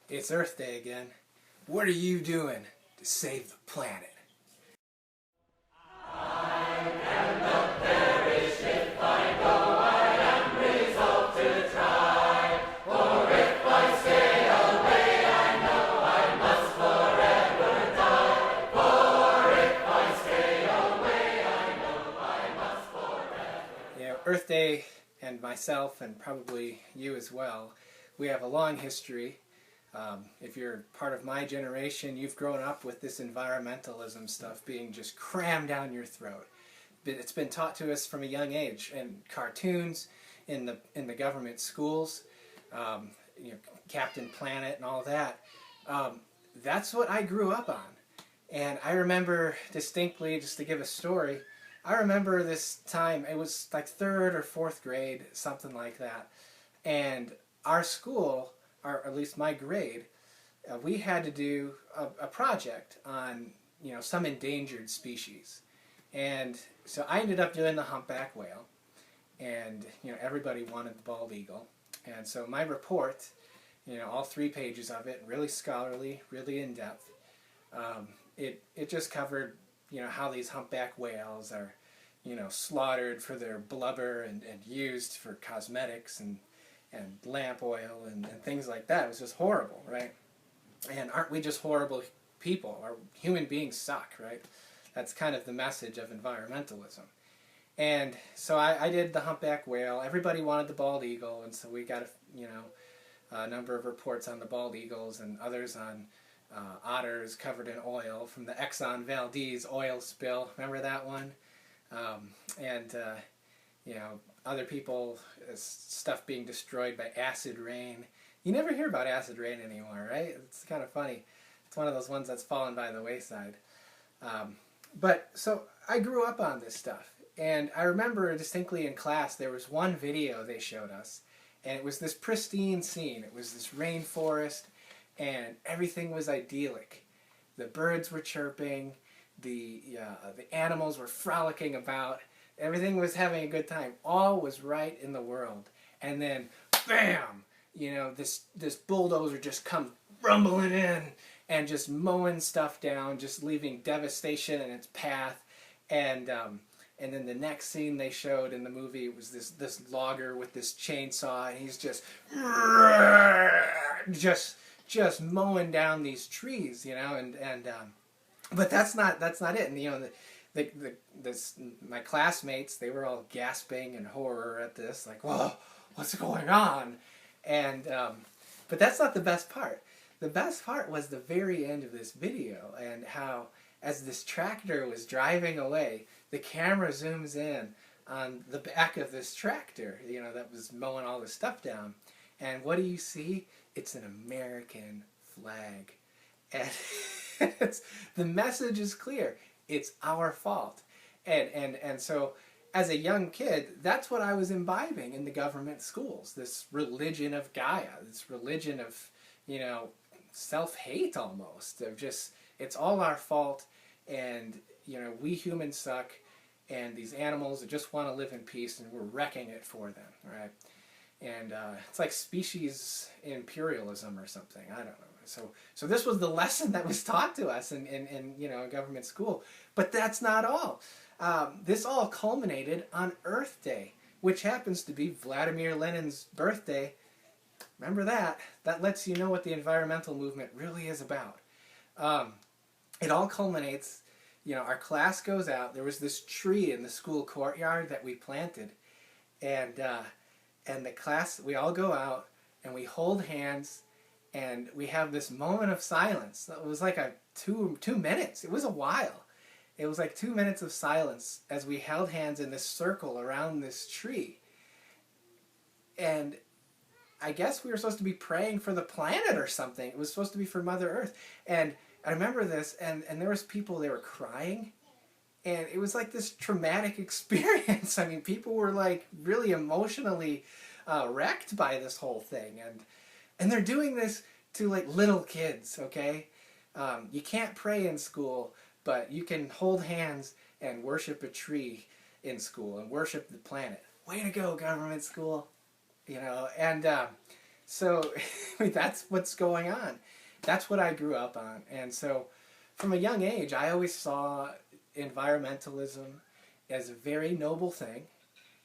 It's Earth Day again. What are you doing to save the planet? Earth Day and myself, and probably you as well, we have a long history. If you're part of my generation, you've grown up with this environmentalism stuff being just crammed down your throat. It's been taught to us from a young age in cartoons, in the government schools, you know, Captain Planet and all that. That's what I grew up on. And I remember distinctly, just to give a story, I remember this time, it was like 3rd or 4th grade, something like that. And our school, or at least my grade, we had to do a project on, you know, some endangered species. And so I ended up doing the humpback whale. And, you know, everybody wanted the bald eagle. And so my report, you know, all 3 pages of it, really scholarly, really in-depth, it just covered, you know, how these humpback whales are, you know, slaughtered for their blubber and used for cosmetics and lamp oil and things like that. It was just horrible, right? And aren't we just horrible people? Our human beings suck, right? That's kind of the message of environmentalism. And so I did the humpback whale. Everybody wanted the bald eagle, and so we got a number of reports on the bald eagles and others on otters covered in oil from the Exxon Valdez oil spill. Remember that one? You know, other people, stuff being destroyed by acid rain. You never hear about acid rain anymore, right? It's kind of funny. It's one of those ones that's fallen by the wayside. But so I grew up on this stuff. And I remember distinctly in class there was one video they showed us. And it was this pristine scene. It was this rainforest. And everything was idyllic. The birds were chirping. The animals were frolicking about. Everything was having a good time. All was right in the world. And then, bam! You know, this bulldozer just comes rumbling in and just mowing stuff down, just leaving devastation in its path. And then the next scene they showed in the movie, it was this logger with this chainsaw, and he's just mowing down these trees, you know, but that's not it. And you know, my classmates, they were all gasping in horror at this, like, whoa, what's going on? And but that's not the best part. The best part was the very end of this video, and how as this tractor was driving away, the camera zooms in on the back of this tractor, you know, that was mowing all this stuff down. And what do you see? It's an American flag. And the message is clear. It's our fault. And so as a young kid, that's what I was imbibing in the government schools. This religion of Gaia, this religion of, you know, self-hate almost, of just, it's all our fault, and, you know, we humans suck, and these animals just want to live in peace, and we're wrecking it for them, right? And it's like species imperialism or something. I don't know. So this was the lesson that was taught to us in you know, government school. But that's not all. This all culminated on Earth Day, which happens to be Vladimir Lenin's birthday. Remember that. That lets you know what the environmental movement really is about. It all culminates, you know, our class goes out. There was this tree in the school courtyard that we planted. And the class, we all go out and we hold hands and we have this moment of silence. It was like 2 minutes. It was a while. It was like 2 minutes of silence as we held hands in this circle around this tree. And I guess we were supposed to be praying for the planet or something. It was supposed to be for Mother Earth. And I remember this, and there was people, they were crying. And it was like this traumatic experience. I mean, people were like really emotionally wrecked by this whole thing. And they're doing this to like little kids, okay? You can't pray in school, but you can hold hands and worship a tree in school and worship the planet. Way to go, government school. You know, and So that's what's going on. That's what I grew up on. And so from a young age, I always saw environmentalism as a very noble thing.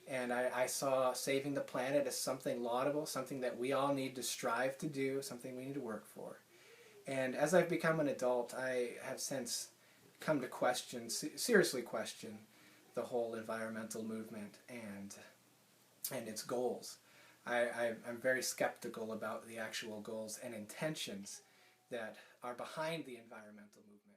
And I saw saving the planet as something laudable, something that we all need to strive to do, something we need to work for. And as I've become an adult, I have since come to question, seriously question, the whole environmental movement and its goals. I'm very skeptical about the actual goals and intentions that are behind the environmental movement.